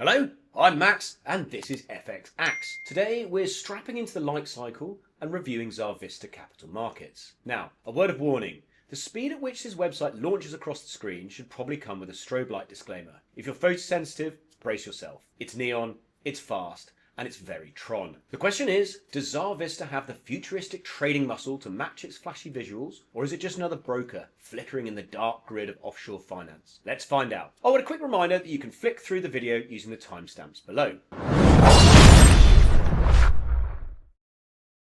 Hello, I'm Max, and this is FX Axe. Today we're strapping into the light cycle and reviewing Zarvista capital markets. Now, a word of warning. The speed at which this website launches across the screen should probably come with a strobe light disclaimer. If you're photosensitive, brace yourself. It's neon, it's fast, and it's very Tron. The question is, does Zarvista have the futuristic trading muscle to match its flashy visuals, or is it just another broker flickering in the dark grid of offshore finance? Let's find out. Oh, and a quick reminder that you can flick through the video using the timestamps below.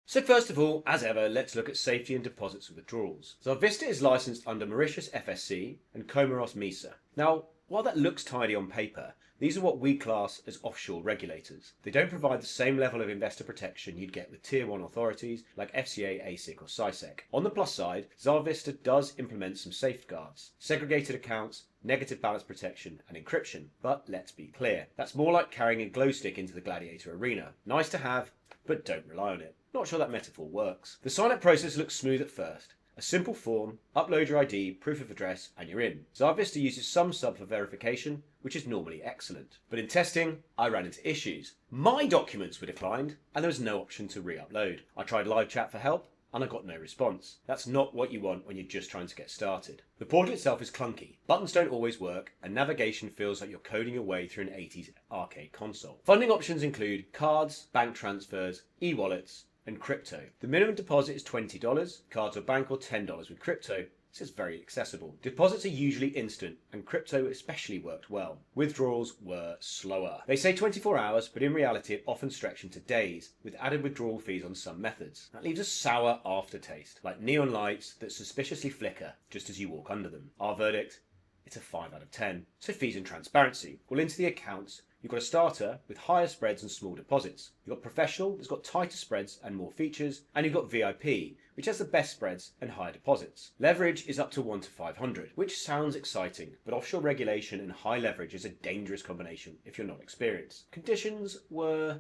So first of all, as ever, let's look at safety and deposits and withdrawals. Zarvista is licensed under Mauritius FSC and Comoros MISA. Now, while that looks tidy on paper, these are what we class as offshore regulators. They don't provide the same level of investor protection you'd get with Tier 1 authorities like FCA, ASIC or SISEC. On the plus side, Zarvista does implement some safeguards, segregated accounts, negative balance protection and encryption. But let's be clear, that's more like carrying a glow stick into the gladiator arena. Nice to have, but don't rely on it. Not sure that metaphor works. The sign-up process looks smooth at first. A simple form, upload your ID, proof of address, and you're in. Zarvista uses some sub for verification, which is normally excellent. But in testing, I ran into issues. My documents were declined, and there was no option to re-upload. I tried live chat for help, and I got no response. That's not what you want when you're just trying to get started. The portal itself is clunky. Buttons don't always work, and navigation feels like you're coding your way through an 80s arcade console. Funding options include cards, bank transfers, e-wallets, and crypto. The minimum deposit is $20, cards or bank, or $10 with crypto. This is very accessible. Deposits are usually instant, and crypto especially worked well. Withdrawals were slower. They say 24 hours, but in reality it often stretched into days, with added withdrawal fees on some methods. That leaves a sour aftertaste, like neon lights that suspiciously flicker just as you walk under them. Our verdict? It's a 5 out of 10. So fees and transparency. Well, into the accounts, you've got a starter with higher spreads and small deposits. You've got professional, that's got tighter spreads and more features. And you've got VIP, which has the best spreads and higher deposits. Leverage is up to 1 to 500, which sounds exciting, but offshore regulation and high leverage is a dangerous combination if you're not experienced. Conditions were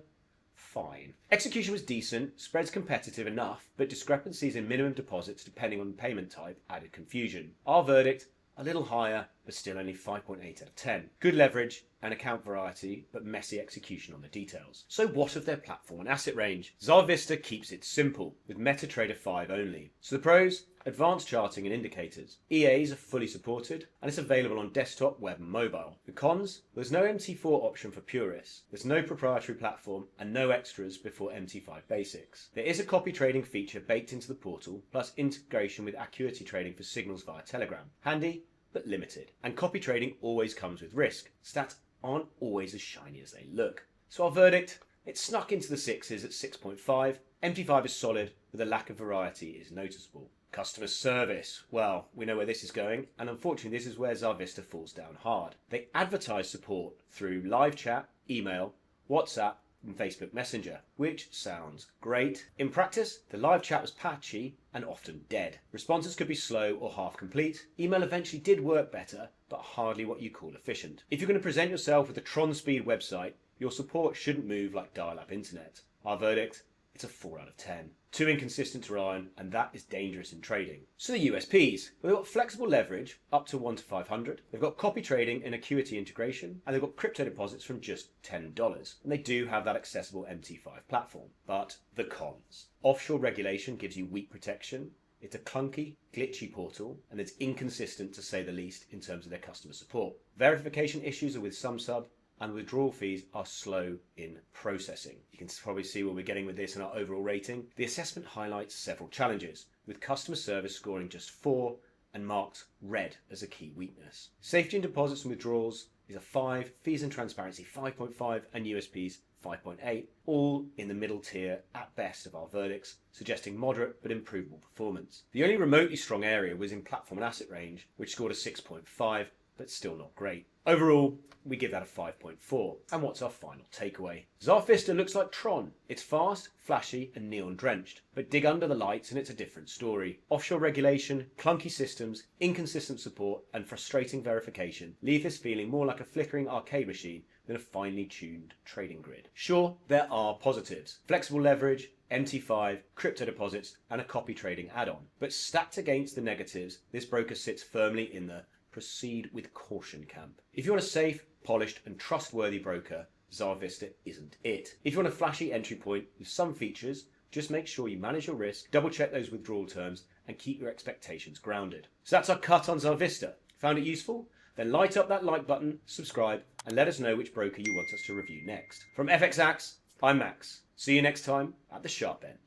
fine. Execution was decent, spreads competitive enough, but discrepancies in minimum deposits depending on payment type added confusion. Our verdict? A little higher, but still only 5.8 out of 10. Good leverage and account variety, but messy execution on the details. So what of their platform and asset range? Zarvista keeps it simple, with MetaTrader 5 only. So the pros? Advanced charting and indicators. EAs are fully supported, and it's available on desktop, web and mobile. The cons? There's no MT4 option for purists. There's no proprietary platform, and no extras before MT5 basics. There is a copy trading feature baked into the portal, plus integration with Acuity trading for signals via Telegram. Handy, but limited. And copy trading always comes with risk. Stats aren't always as shiny as they look. So our verdict? It snuck into the sixes at 6.5. MT5 is solid, but the lack of variety is noticeable. Customer service. Well, we know where this is going, and unfortunately this is where Zarvista falls down hard. They advertise support through live chat, email, WhatsApp, and Facebook Messenger, which sounds great. In practice, the live chat was patchy and often dead. Responses could be slow or half complete. Email eventually did work better, but hardly what you call efficient. If you're going to present yourself with a Tron speed website, your support shouldn't move like dial-up internet. Our verdict? It's a 4 out of 10. Too inconsistent to rely on, and that is dangerous in trading. So the USPs. Well, they've got flexible leverage up to 1 to 500. They've got copy trading and Acuity integration, and they've got crypto deposits from just $10. And they do have that accessible MT5 platform. But the cons. Offshore regulation gives you weak protection. It's a clunky, glitchy portal, and it's inconsistent to say the least in terms of their customer support. Verification issues are with some sub, and withdrawal fees are slow in processing. You can probably see where we're getting with this in our overall rating. The assessment highlights several challenges, with customer service scoring just 4 and marked red as a key weakness. Safety and deposits and withdrawals is a 5, fees and transparency 5.5, and USPs 5.8, all in the middle tier at best of our verdicts, suggesting moderate but improvable performance. The only remotely strong area was in platform and asset range, which scored a 6.5, but still not great. Overall, we give that a 5.4. And what's our final takeaway? Zarvista looks like Tron. It's fast, flashy, and neon drenched. But dig under the lights and it's a different story. Offshore regulation, clunky systems, inconsistent support, and frustrating verification leave this feeling more like a flickering arcade machine than a finely tuned trading grid. Sure, there are positives. Flexible leverage, MT5, crypto deposits, and a copy trading add-on. But stacked against the negatives, this broker sits firmly in the proceed with caution camp. If you want a safe, polished and trustworthy broker, Zarvista isn't it. If you want a flashy entry point with some features, just make sure you manage your risk, double check those withdrawal terms, and keep your expectations grounded. So that's our cut on Zarvista. Found it useful? Then light up that like button, subscribe, and let us know which broker you want us to review next. From FX Axe, I'm Max. See you next time at the sharp end.